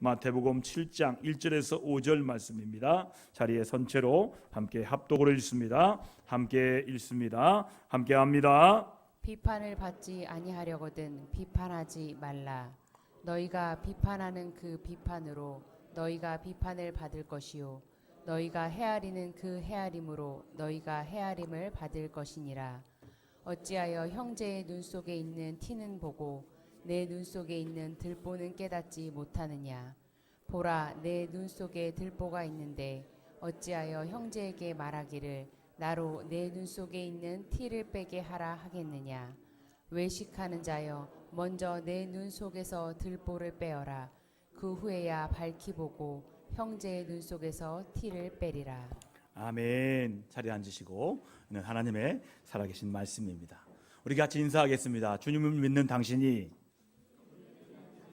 마태복음 7장 1절에서 5절 말씀입니다. 자리에 선체로 함께 합독으로 읽습니다. 함께 읽습니다. 함께 합니다. 비판을 받지 아니하려거든 비판하지 말라. 너희가 비판하는 그 비판으로 너희가 비판을 받을 것이요 너희가 헤아리는 그 헤아림으로 너희가 헤아림을 받을 것이니라. 어찌하여 형제의 눈 속에 있는 티는 보고 내 눈 속에 있는 들보는 깨닫지 못하느냐. 보라, 내 눈 속에 들보가 있는데 어찌하여 형제에게 말하기를 나로 내 눈 속에 있는 티를 빼게 하라 하겠느냐. 외식하는 자여, 먼저 내 눈 속에서 들보를 빼어라. 그 후에야 밝히 보고 형제의 눈 속에서 티를 빼리라. 아멘. 자리에 앉으시고, 오늘 하나님의 살아계신 말씀입니다. 우리 같이 인사하겠습니다. 주님을 믿는 당신이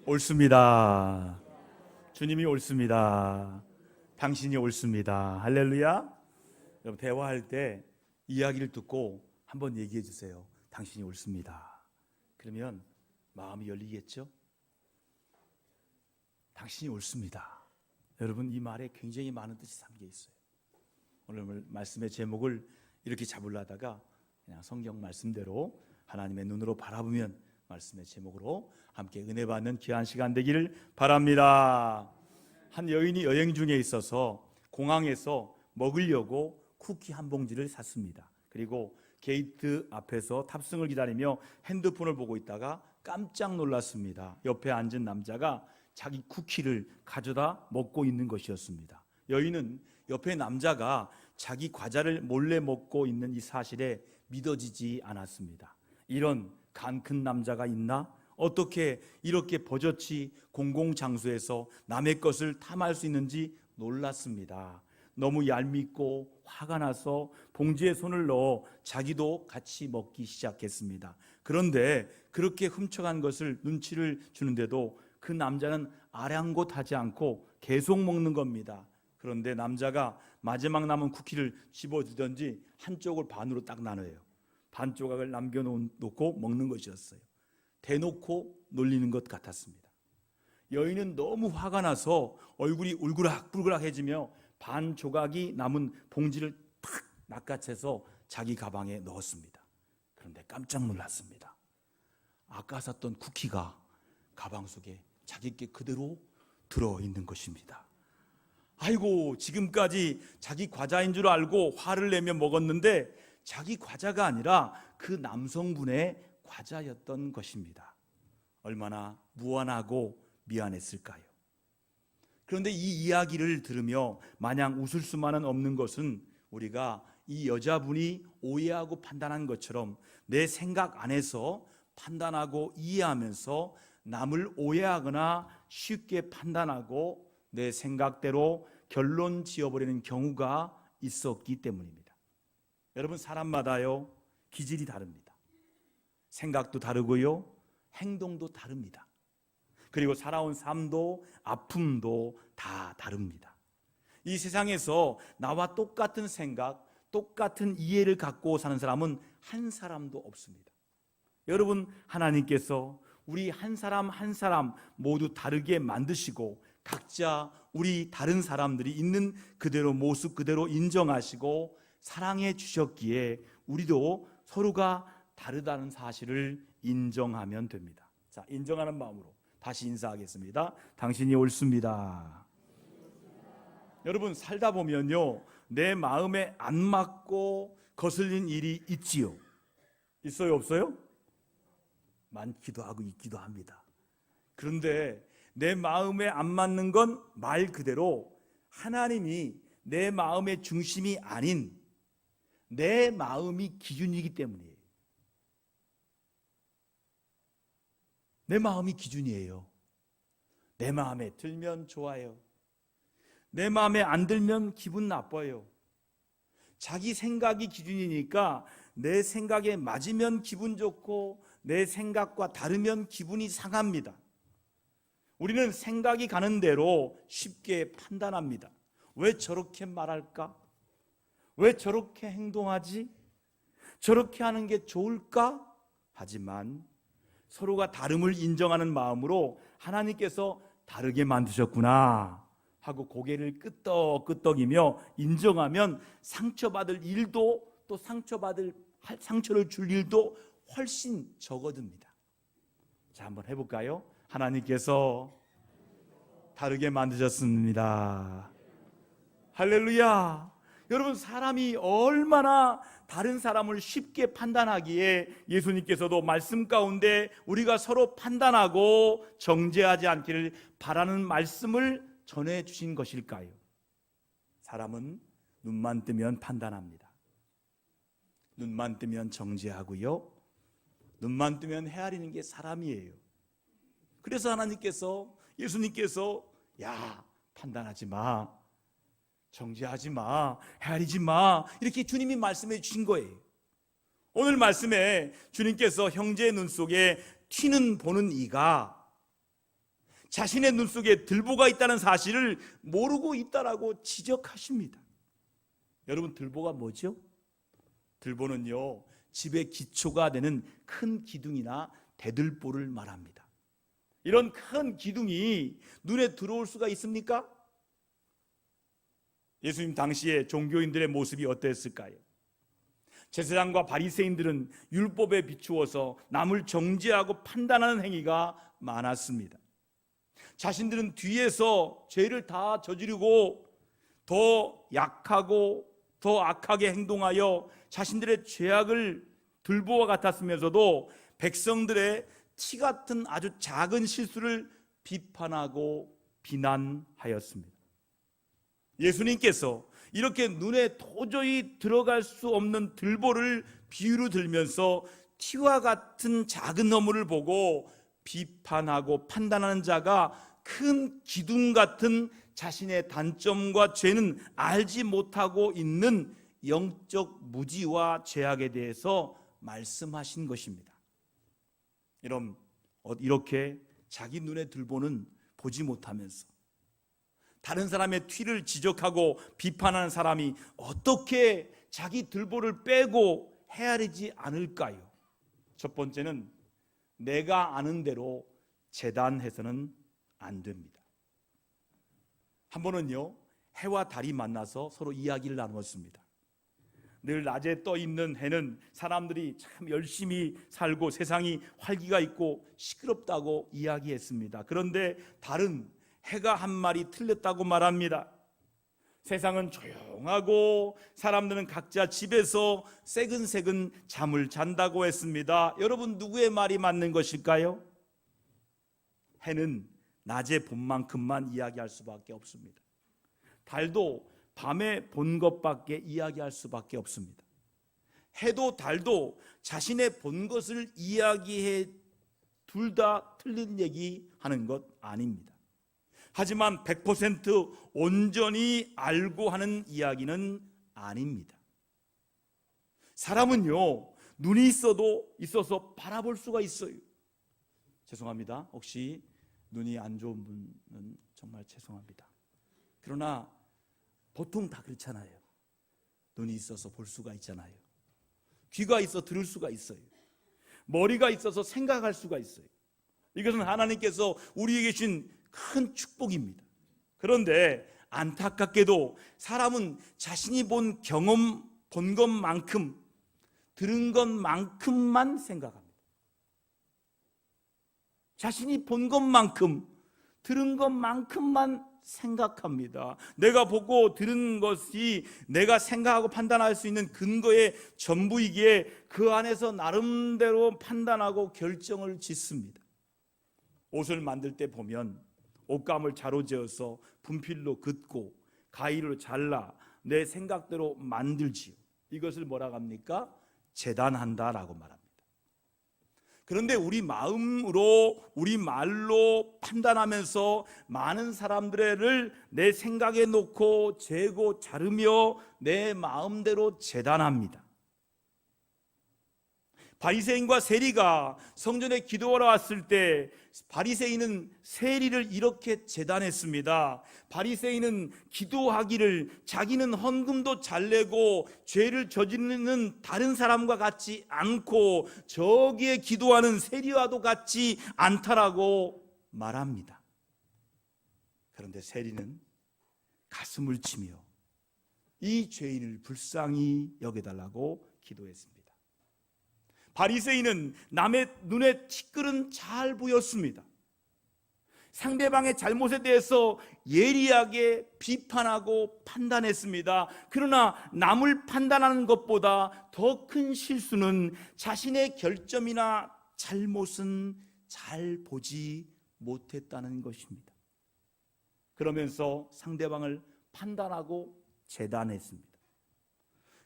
옳습니다. 주님이 옳습니다. 당신이 옳습니다. 할렐루야. 여러분, 대화할 때 이야기를 듣고 한번 얘기해 주세요. 당신이 옳습니다. 그러면 마음이 열리겠죠? 당신이 옳습니다. 여러분, 이 말에 굉장히 많은 뜻이 담겨 있어요. 오늘 말씀의 제목을 이렇게 잡으려다가 그냥 성경 말씀대로 하나님의 눈으로 바라보면 말씀의 제목으로 함께 은혜 받는 귀한 시간 되기를 바랍니다. 한 여인이 여행 중에 있어서 공항에서 먹으려고 쿠키 한 봉지를 샀습니다. 그리고 게이트 앞에서 탑승을 기다리며 핸드폰을 보고 있다가 깜짝 놀랐습니다. 옆에 앉은 남자가 자기 쿠키를 가져다 먹고 있는 것이었습니다. 여인은 옆에 남자가 자기 과자를 몰래 먹고 있는 이 사실에 믿어지지 않았습니다. 이런 간 큰 남자가 있나? 어떻게 이렇게 버젓이 공공장소에서 남의 것을 탐할 수 있는지 놀랐습니다. 너무 얄밉고 화가 나서 봉지에 손을 넣어 자기도 같이 먹기 시작했습니다. 그런데 그렇게 훔쳐간 것을 눈치를 주는데도 그 남자는 아랑곳하지 않고 계속 먹는 겁니다. 그런데 남자가 마지막 남은 쿠키를 집어주던지 한쪽을 반으로 딱 나눠요. 반 조각을 남겨놓고 먹는 것이었어요. 대놓고 놀리는 것 같았습니다. 여인은 너무 화가 나서 얼굴이 울그락불그락해지며 반 조각이 남은 봉지를 탁 낚아채서 자기 가방에 넣었습니다. 그런데 깜짝 놀랐습니다. 아까 샀던 쿠키가 가방 속에 자기께 그대로 들어있는 것입니다. 아이고, 지금까지 자기 과자인 줄 알고 화를 내며 먹었는데 자기 과자가 아니라 그 남성분의 과자였던 것입니다. 얼마나 무안하고 미안했을까요? 그런데 이 이야기를 들으며 마냥 웃을 수만은 없는 것은 우리가 이 여자분이 오해하고 판단한 것처럼 내 생각 안에서 판단하고 이해하면서 남을 오해하거나 쉽게 판단하고 내 생각대로 결론 지어버리는 경우가 있었기 때문입니다. 여러분, 사람마다요 기질이 다릅니다. 생각도 다르고요 행동도 다릅니다. 그리고 살아온 삶도 아픔도 다 다릅니다. 이 세상에서 나와 똑같은 생각, 똑같은 이해를 갖고 사는 사람은 한 사람도 없습니다. 여러분, 하나님께서 우리 한 사람 한 사람 모두 다르게 만드시고 각자 우리 다른 사람들이 있는 그대로 모습 그대로 인정하시고 사랑해 주셨기에 우리도 서로가 다르다는 사실을 인정하면 됩니다. 자, 인정하는 마음으로 다시 인사하겠습니다. 당신이 옳습니다. 여러분, 살다 보면요 내 마음에 안 맞고 거슬린 일이 있지요. 있어요, 없어요? 많기도 하고 있기도 합니다. 그런데 내 마음에 안 맞는 건 말 그대로 하나님이 내 마음의 중심이 아닌 내 마음이 기준이기 때문이에요. 내 마음이 기준이에요. 내 마음에 들면 좋아요. 내 마음에 안 들면 기분 나빠요. 자기 생각이 기준이니까 내 생각에 맞으면 기분 좋고 내 생각과 다르면 기분이 상합니다. 우리는 생각이 가는 대로 쉽게 판단합니다. 왜 저렇게 말할까? 왜 저렇게 행동하지? 저렇게 하는 게 좋을까? 하지만 서로가 다름을 인정하는 마음으로 하나님께서 다르게 만드셨구나 하고 고개를 끄덕끄덕이며 인정하면 상처받을 일도 또 상처를 줄 일도 훨씬 적어듭니다. 자, 한번 해볼까요? 하나님께서 다르게 만드셨습니다. 할렐루야. 여러분, 사람이 얼마나 다른 사람을 쉽게 판단하기에 예수님께서도 말씀 가운데 우리가 서로 판단하고 정죄하지 않기를 바라는 말씀을 전해주신 것일까요? 사람은 눈만 뜨면 판단합니다. 눈만 뜨면 정죄하고요, 눈만 뜨면 헤아리는 게 사람이에요. 그래서 예수님께서 야, 판단하지 마, 정죄하지 마, 헤아리지 마, 이렇게 주님이 말씀해 주신 거예요. 오늘 말씀에 주님께서 형제의 눈 속에 튀는 보는 이가 자신의 눈 속에 들보가 있다는 사실을 모르고 있다라고 지적하십니다. 여러분, 들보가 뭐죠? 들보는요, 집의 기초가 되는 큰 기둥이나 대들보를 말합니다. 이런 큰 기둥이 눈에 들어올 수가 있습니까? 예수님 당시에 종교인들의 모습이 어땠을까요? 제사장과 바리새인들은 율법에 비추어서 남을 정죄하고 판단하는 행위가 많았습니다. 자신들은 뒤에서 죄를 다 저지르고 더 약하고 더 악하게 행동하여 자신들의 죄악을 들보와 같았으면서도 백성들의 티 같은 아주 작은 실수를 비판하고 비난하였습니다. 예수님께서 이렇게 눈에 도저히 들어갈 수 없는 들보를 비유로 들면서 티와 같은 작은 허물을 보고 비판하고 판단하는 자가 큰 기둥 같은 자신의 단점과 죄는 알지 못하고 있는 영적 무지와 죄악에 대해서 말씀하신 것입니다. 이렇게 자기 눈에 들보는 보지 못하면서 다른 사람의 튀를 지적하고 비판하는 사람이 어떻게 자기 들보를 빼고 헤아리지 않을까요? 첫 번째는 내가 아는 대로 재단해서는 안 됩니다. 한 번은요, 해와 달이 만나서 서로 이야기를 나누었습니다. 늘 낮에 떠 있는 해는 사람들이 참 열심히 살고 세상이 활기가 있고 시끄럽다고 이야기했습니다. 그런데 달은 해가 한 말이 틀렸다고 말합니다. 세상은 조용하고 사람들은 각자 집에서 새근새근 잠을 잔다고 했습니다. 여러분, 누구의 말이 맞는 것일까요? 해는 낮에 본 만큼만 이야기할 수밖에 없습니다. 달도 밤에 본 것밖에 이야기할 수밖에 없습니다. 해도 달도 자신의 본 것을 이야기해 둘 다 틀린 얘기 하는 것 아닙니다. 하지만 100% 온전히 알고 하는 이야기는 아닙니다. 사람은요, 눈이 있어서 바라볼 수가 있어요. 죄송합니다. 혹시 눈이 안 좋은 분은 정말 죄송합니다. 그러나 보통 다 그렇잖아요. 눈이 있어서 볼 수가 있잖아요. 귀가 있어 들을 수가 있어요. 머리가 있어서 생각할 수가 있어요. 이것은 하나님께서 우리에게 주신 큰 축복입니다. 그런데 안타깝게도 사람은 자신이 본 것만큼, 들은 것만큼만 생각합니다. 자신이 본 것만큼, 들은 것만큼만 생각합니다. 내가 보고 들은 것이 내가 생각하고 판단할 수 있는 근거의 전부이기에 그 안에서 나름대로 판단하고 결정을 짓습니다. 옷을 만들 때 보면 옷감을 자로재어서 분필로 긋고 가위로 잘라 내 생각대로 만들지요. 이것을 뭐라고 합니까? 재단한다라고 말합니다. 그런데 우리 마음으로, 우리 말로 판단하면서 많은 사람들을 내 생각에 놓고 재고 자르며 내 마음대로 재단합니다. 바리새인과 세리가 성전에 기도하러 왔을 때 바리새인은 세리를 이렇게 재단했습니다. 바리새인은 기도하기를 자기는 헌금도 잘 내고 죄를 저지르는 다른 사람과 같지 않고 저기에 기도하는 세리와도 같지 않다라고 말합니다. 그런데 세리는 가슴을 치며 이 죄인을 불쌍히 여겨달라고 기도했습니다. 바리새인은 남의 눈에 티끌은 잘 보였습니다. 상대방의 잘못에 대해서 예리하게 비판하고 판단했습니다. 그러나 남을 판단하는 것보다 더 큰 실수는 자신의 결점이나 잘못은 잘 보지 못했다는 것입니다. 그러면서 상대방을 판단하고 재단했습니다.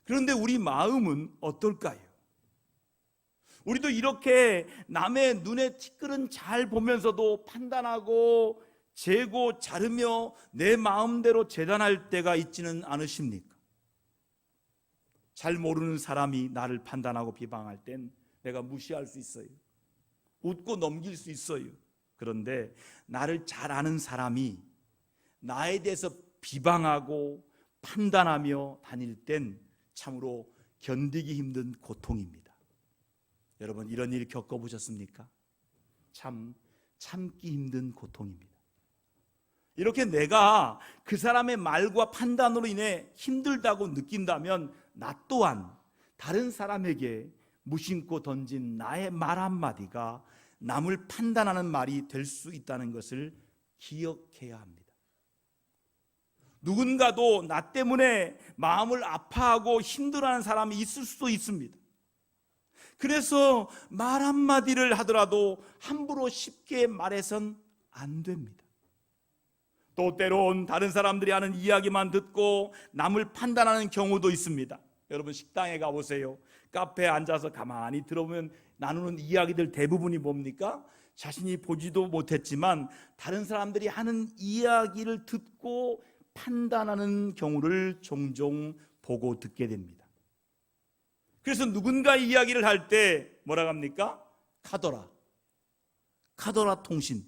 그런데 우리 마음은 어떨까요? 우리도 이렇게 남의 눈에 티끌은 잘 보면서도 판단하고 재고 자르며 내 마음대로 재단할 때가 있지는 않으십니까? 잘 모르는 사람이 나를 판단하고 비방할 땐 내가 무시할 수 있어요. 웃고 넘길 수 있어요. 그런데 나를 잘 아는 사람이 나에 대해서 비방하고 판단하며 다닐 땐 참으로 견디기 힘든 고통입니다. 여러분, 이런 일 겪어보셨습니까? 참 참기 힘든 고통입니다. 이렇게 내가 그 사람의 말과 판단으로 인해 힘들다고 느낀다면 나 또한 다른 사람에게 무심코 던진 나의 말 한마디가 남을 판단하는 말이 될 수 있다는 것을 기억해야 합니다. 누군가도 나 때문에 마음을 아파하고 힘들어하는 사람이 있을 수도 있습니다. 그래서 말 한마디를 하더라도 함부로 쉽게 말해선 안 됩니다. 또 때론 다른 사람들이 하는 이야기만 듣고 남을 판단하는 경우도 있습니다. 여러분, 식당에 가보세요. 카페에 앉아서 가만히 들어보면 나누는 이야기들 대부분이 뭡니까? 자신이 보지도 못했지만 다른 사람들이 하는 이야기를 듣고 판단하는 경우를 종종 보고 듣게 됩니다. 그래서 누군가 이야기를 할 때 뭐라고 합니까? 카더라 통신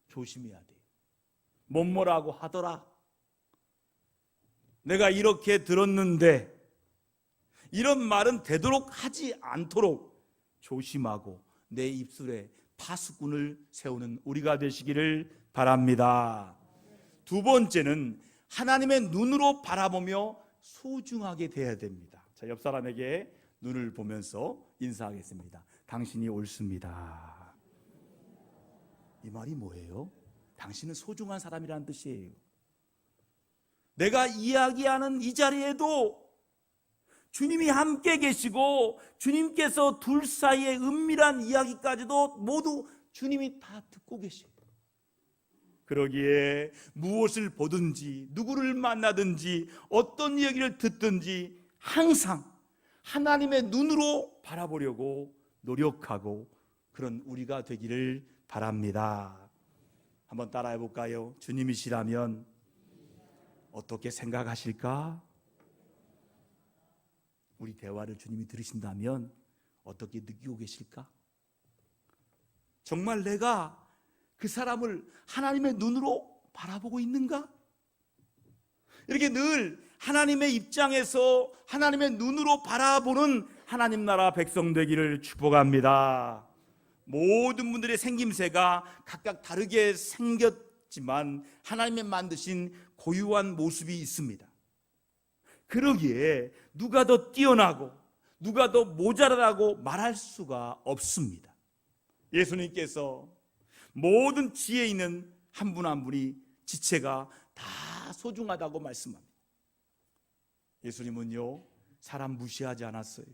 조심해야 돼요. 뭐라고 하더라. 내가 이렇게 들었는데, 이런 말은 되도록 하지 않도록 조심하고 내 입술에 파수꾼을 세우는 우리가 되시기를 바랍니다. 두 번째는 하나님의 눈으로 바라보며 소중하게 돼야 됩니다. 자, 옆 사람에게 눈을 보면서 인사하겠습니다. 당신이 옳습니다. 이 말이 뭐예요? 당신은 소중한 사람이라는 뜻이에요. 내가 이야기하는 이 자리에도 주님이 함께 계시고 주님께서 둘 사이의 은밀한 이야기까지도 모두 주님이 다 듣고 계시고, 그러기에 무엇을 보든지 누구를 만나든지 어떤 이야기를 듣든지 항상 하나님의 눈으로 바라보려고 노력하고 그런 우리가 되기를 바랍니다. 한번 따라해 볼까요? 주님이시라면 어떻게 생각하실까? 우리 대화를 주님이 들으신다면 어떻게 느끼고 계실까? 정말 내가 그 사람을 하나님의 눈으로 바라보고 있는가? 이렇게 늘 하나님의 입장에서 하나님의 눈으로 바라보는 하나님 나라 백성 되기를 축복합니다. 모든 분들의 생김새가 각각 다르게 생겼지만 하나님의 만드신 고유한 모습이 있습니다. 그러기에 누가 더 뛰어나고 누가 더 모자라다고 말할 수가 없습니다. 예수님께서 모든 지혜 있는 한 분 한 분이 지체가 다 소중하다고 말씀합니다. 예수님은요, 사람 무시하지 않았어요.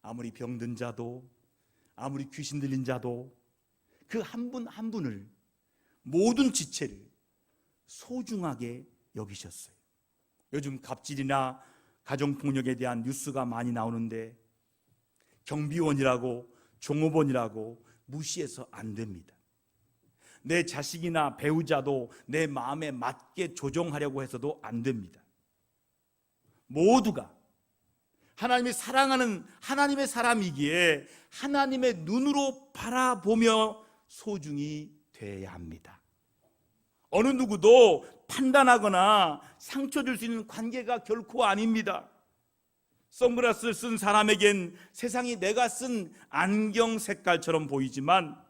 아무리 병든 자도 아무리 귀신 들린 자도 그 한 분 한 분을, 모든 지체를 소중하게 여기셨어요. 요즘 갑질이나 가정폭력에 대한 뉴스가 많이 나오는데 경비원이라고 종업원이라고 무시해서 안 됩니다. 내 자식이나 배우자도 내 마음에 맞게 조정하려고 해서도 안 됩니다. 모두가 하나님이 사랑하는 하나님의 사람이기에 하나님의 눈으로 바라보며 소중히 돼야 합니다. 어느 누구도 판단하거나 상처 줄 수 있는 관계가 결코 아닙니다. 선글라스를 쓴 사람에겐 세상이 내가 쓴 안경 색깔처럼 보이지만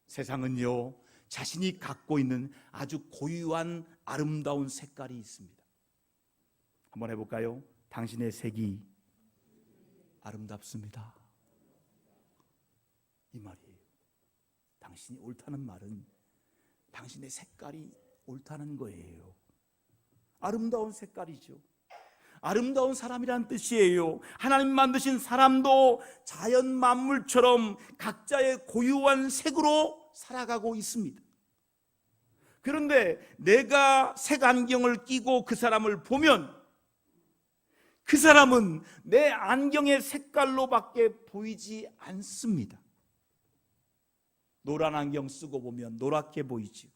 세상은요, 자신이 갖고 있는 아주 고유한 아름다운 색깔이 있습니다. 한번 해볼까요? 당신의 색이 아름답습니다. 이 말이에요. 당신이 옳다는 말은 당신의 색깔이 옳다는 거예요. 아름다운 색깔이죠. 아름다운 사람이란 뜻이에요. 하나님 만드신 사람도 자연 만물처럼 각자의 고유한 색으로 살아가고 있습니다. 그런데 내가 색안경을 끼고 그 사람을 보면 그 사람은 내 안경의 색깔로밖에 보이지 않습니다. 노란 안경 쓰고 보면 노랗게 보이죠.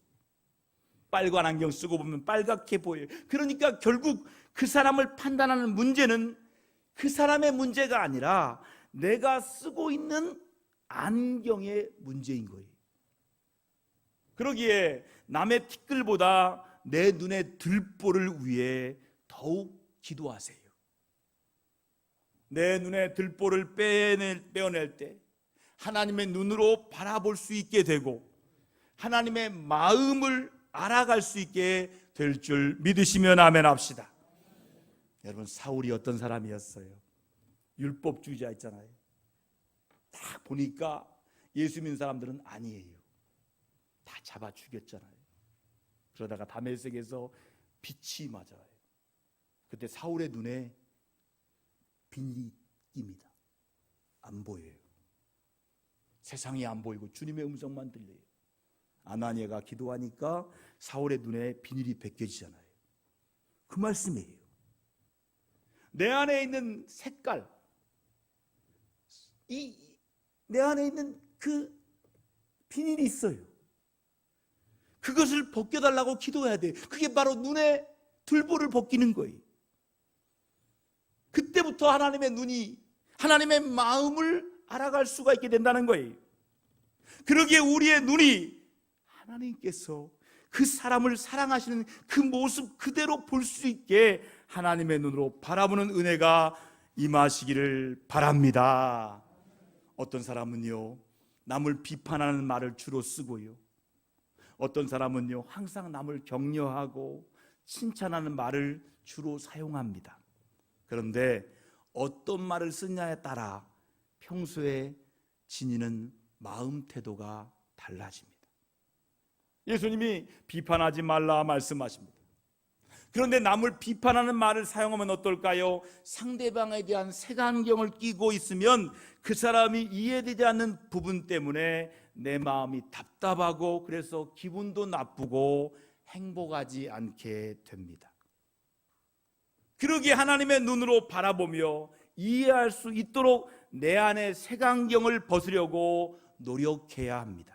빨간 안경 쓰고 보면 빨갛게 보여요. 그러니까 결국 그 사람을 판단하는 문제는 그 사람의 문제가 아니라 내가 쓰고 있는 안경의 문제인 거예요. 그러기에 남의 티끌보다 내 눈의 들보를 위해 더욱 기도하세요. 내 눈의 들보를 빼어낼 때 하나님의 눈으로 바라볼 수 있게 되고 하나님의 마음을 알아갈 수 있게 될 줄 믿으시면 아멘 합시다. 여러분, 사울이 어떤 사람이었어요? 율법주의자 있잖아요. 딱 보니까 예수 믿는 사람들은 아니에요. 다 잡아 죽였잖아요. 그러다가 다메섹에서 빛이 맞아요. 그때 사울의 눈에 빛이 낍니다. 안 보여요. 세상이 안 보이고 주님의 음성만 들려요. 아나니아가 기도하니까 사울의 눈에 비늘이 벗겨지잖아요. 그 말씀이에요. 내 안에 있는 색깔, 내 안에 있는 그 비늘이 있어요. 그것을 벗겨달라고 기도해야 돼요. 그게 바로 눈에 들보를 벗기는 거예요. 그때부터 하나님의 눈이, 하나님의 마음을 알아갈 수가 있게 된다는 거예요. 그러기에 우리의 눈이 하나님께서 그 사람을 사랑하시는 그 모습 그대로 볼 수 있게 하나님의 눈으로 바라보는 은혜가 임하시기를 바랍니다. 어떤 사람은요, 남을 비판하는 말을 주로 쓰고요, 어떤 사람은요, 항상 남을 격려하고 칭찬하는 말을 주로 사용합니다. 그런데 어떤 말을 쓰냐에 따라 평소에 지니는 마음 태도가 달라집니다. 예수님이 비판하지 말라 말씀하십니다. 그런데 남을 비판하는 말을 사용하면 어떨까요? 상대방에 대한 색안경을 끼고 있으면 그 사람이 이해되지 않는 부분 때문에 내 마음이 답답하고 그래서 기분도 나쁘고 행복하지 않게 됩니다. 그러기에 하나님의 눈으로 바라보며 이해할 수 있도록 내 안에 색안경을 벗으려고 노력해야 합니다.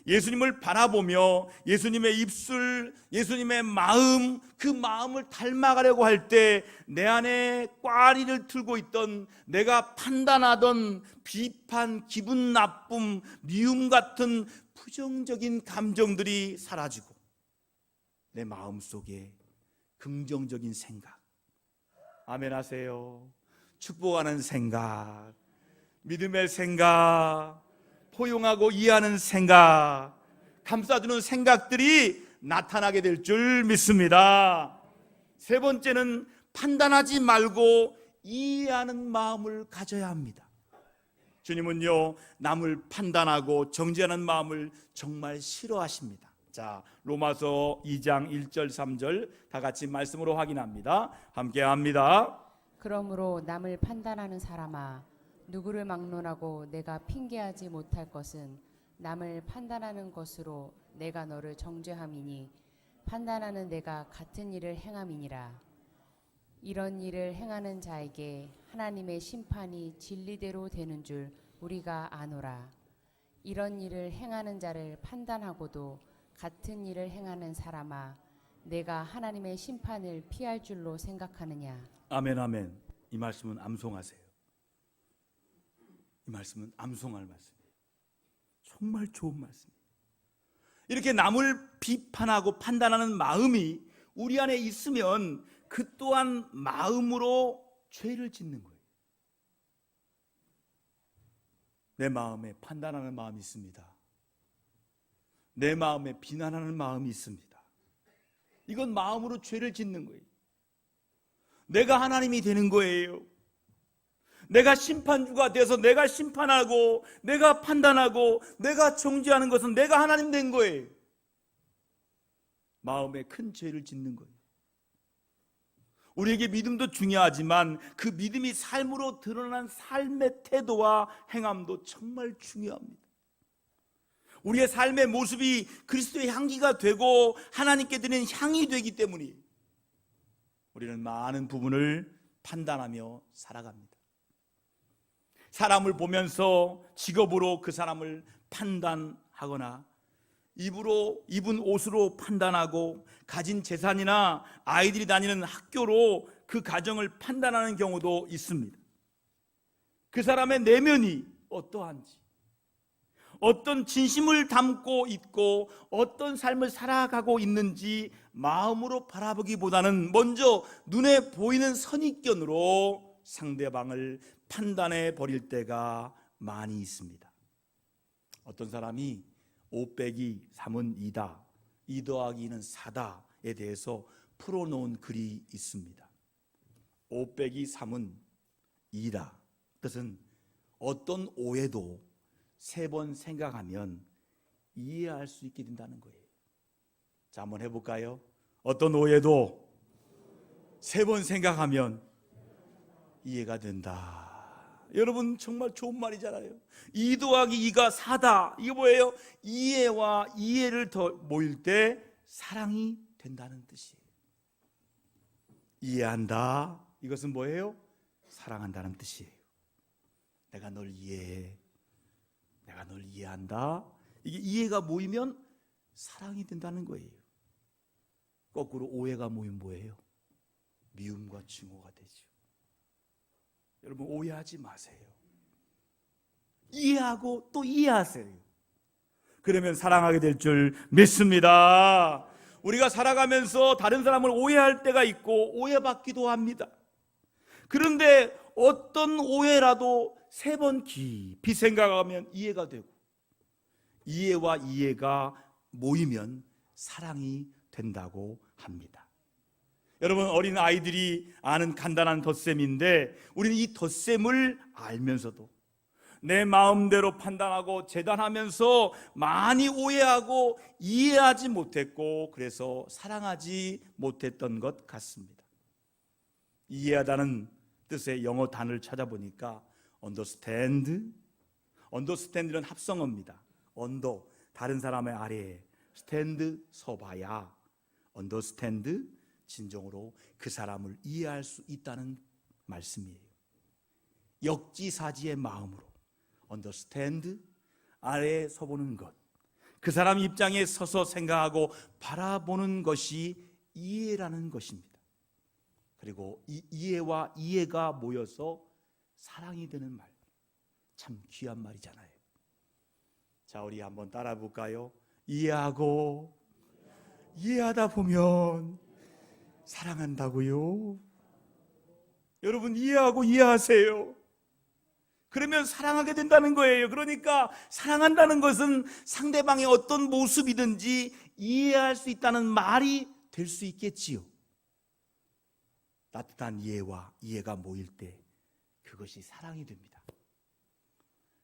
예수님을 바라보며 예수님의 입술, 예수님의 마음, 그 마음을 닮아가려고 할 때 내 안에 꽈리를 틀고 있던, 내가 판단하던 비판, 기분 나쁨, 미움 같은 부정적인 감정들이 사라지고 내 마음 속에 긍정적인 생각, 아멘 하세요. 축복하는 생각, 믿음의 생각, 포용하고 이해하는 생각, 감싸주는 생각들이 나타나게 될 줄 믿습니다. 세 번째는 판단하지 말고 이해하는 마음을 가져야 합니다. 주님은요, 남을 판단하고 정죄하는 마음을 정말 싫어하십니다. 자, 로마서 2장 1절 3절 다 같이 말씀으로 확인합니다. 함께 합니다. 그러므로 남을 판단하는 사람아, 누구를 막론하고 내가 핑계하지 못할 것은 남을 판단하는 것으로 내가 너를 정죄함이니 판단하는 내가 같은 일을 행함이니라. 이런 일을 행하는 자에게 하나님의 심판이 진리대로 되는 줄 우리가 아노라. 이런 일을 행하는 자를 판단하고도 같은 일을 행하는 사람아, 내가 하나님의 심판을 피할 줄로 생각하느냐. 아멘, 아멘. 이 말씀은 암송하세요. 이 말씀은 암송할 말씀이에요. 정말 좋은 말씀이에요. 이렇게 남을 비판하고 판단하는 마음이 우리 안에 있으면 그 또한 마음으로 죄를 짓는 거예요. 내 마음에 판단하는 마음이 있습니다. 내 마음에 비난하는 마음이 있습니다. 이건 마음으로 죄를 짓는 거예요. 내가 하나님이 되는 거예요. 내가 심판주가 돼서 내가 심판하고 내가 판단하고 내가 정죄하는 것은 내가 하나님 된 거예요. 마음에 큰 죄를 짓는 거예요. 우리에게 믿음도 중요하지만 그 믿음이 삶으로 드러난 삶의 태도와 행함도 정말 중요합니다. 우리의 삶의 모습이 그리스도의 향기가 되고 하나님께 드리는 향이 되기 때문에 우리는 많은 부분을 판단하며 살아갑니다. 사람을 보면서 직업으로 그 사람을 판단하거나 입은 옷으로 판단하고 가진 재산이나 아이들이 다니는 학교로 그 가정을 판단하는 경우도 있습니다. 그 사람의 내면이 어떠한지, 어떤 진심을 담고 있고 어떤 삶을 살아가고 있는지 마음으로 바라보기보다는 먼저 눈에 보이는 선입견으로 상대방을 판단해 버릴 때가 많이 있습니다. 어떤 사람이 5 빼기 3은 2다, 2 더하기 2는 4다에 대해서 풀어놓은 글이 있습니다. 5 빼기 3은 2다. 뜻은 어떤 오해도 3번 생각하면 이해할 수 있게 된다는 거예요. 자, 한번 해볼까요? 어떤 오해도 3번 생각하면 이해가 된다. 여러분 정말 좋은 말이잖아요. 2 더하기 2가 4다. 이게 뭐예요? 이해와 이해를 더 모일 때 사랑이 된다는 뜻이에요. 이해한다. 이것은 뭐예요? 사랑한다는 뜻이에요. 내가 널 이해해. 내가 널 이해한다. 이게 이해가 모이면 사랑이 된다는 거예요. 거꾸로 오해가 모이면 뭐예요? 미움과 증오가 되죠. 여러분 오해하지 마세요. 이해하고 또 이해하세요. 그러면 사랑하게 될 줄 믿습니다. 우리가 살아가면서 다른 사람을 오해할 때가 있고 오해받기도 합니다. 그런데 어떤 오해라도 3번 깊이 생각하면 이해가 되고 이해와 이해가 모이면 사랑이 된다고 합니다. 여러분 어린 아이들이 아는 간단한 덧셈인데 우리는 이 덧셈을 알면서도 내 마음대로 판단하고 재단하면서 많이 오해하고 이해하지 못했고 그래서 사랑하지 못했던 것 같습니다. 이해하다는 뜻의 영어 단어를 찾아보니까 understand는 합성어입니다. 언더 다른 사람의 아래에 stand 서봐야 understand 진정으로 그 사람을 이해할 수 있다는 말씀이에요. 역지사지의 마음으로 understand 아래에 서보는 것, 그 사람 입장에 서서 생각하고 바라보는 것이 이해라는 것입니다. 그리고 이 이해와 이해가 모여서 사랑이 되는 말, 참 귀한 말이잖아요. 자, 우리 한번 따라 볼까요? 이해하고 이해하다 보면 사랑한다고요. 여러분 이해하고 이해하세요. 그러면 사랑하게 된다는 거예요. 그러니까 사랑한다는 것은 상대방의 어떤 모습이든지 이해할 수 있다는 말이 될 수 있겠지요. 따뜻한 이해와 이해가 모일 때 그것이 사랑이 됩니다.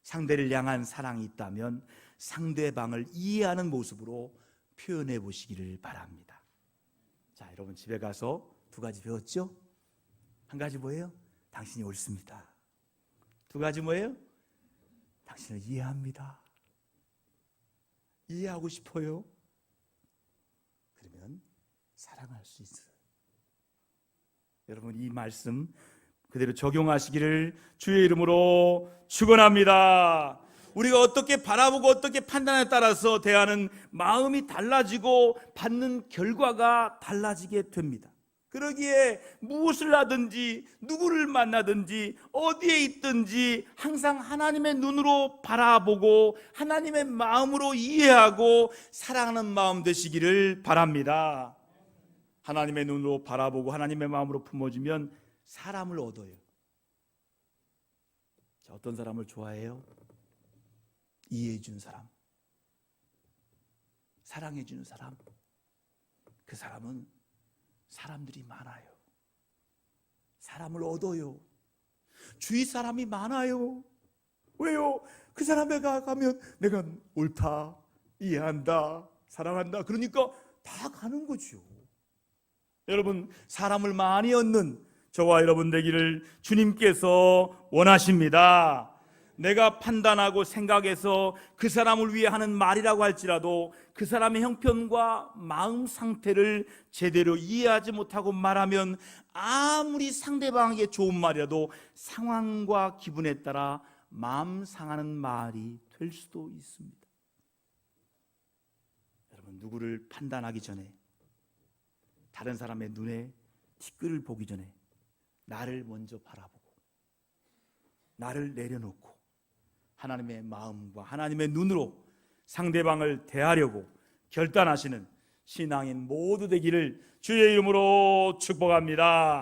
상대를 향한 사랑이 있다면 상대방을 이해하는 모습으로 표현해 보시기를 바랍니다. 자, 여러분 집에 가서 2가지 배웠죠? 한 가지 뭐예요? 당신이 옳습니다. 2가지 뭐예요? 당신을 이해합니다. 이해하고 싶어요? 그러면 사랑할 수 있어요. 여러분 이 말씀 그대로 적용하시기를 주의 이름으로 축원합니다. 우리가 어떻게 바라보고 어떻게 판단에 따라서 대하는 마음이 달라지고 받는 결과가 달라지게 됩니다. 그러기에 무엇을 하든지 누구를 만나든지 어디에 있든지 항상 하나님의 눈으로 바라보고 하나님의 마음으로 이해하고 사랑하는 마음 되시기를 바랍니다. 하나님의 눈으로 바라보고 하나님의 마음으로 품어주면 사람을 얻어요. 자, 어떤 사람을 좋아해요? 이해해 준 사람. 사랑해 주는 사람, 그 사람은 사람들이 많아요. 사람을 얻어요. 주위 사람이 많아요. 왜요? 그 사람에 가면 내가 옳다, 이해한다, 사랑한다, 그러니까 다 가는 거죠. 여러분, 사람을 많이 얻는 저와 여러분 되기를 주님께서 원하십니다. 내가 판단하고 생각해서 그 사람을 위해 하는 말이라고 할지라도 그 사람의 형편과 마음 상태를 제대로 이해하지 못하고 말하면 아무리 상대방에게 좋은 말이라도 상황과 기분에 따라 마음 상하는 말이 될 수도 있습니다. 여러분, 누구를 판단하기 전에, 다른 사람의 눈에 티끌을 보기 전에 나를 먼저 바라보고 나를 내려놓고 하나님의 마음과 하나님의 눈으로 상대방을 대하려고 결단하시는 신앙인 모두 되기를 주의 이름으로 축복합니다.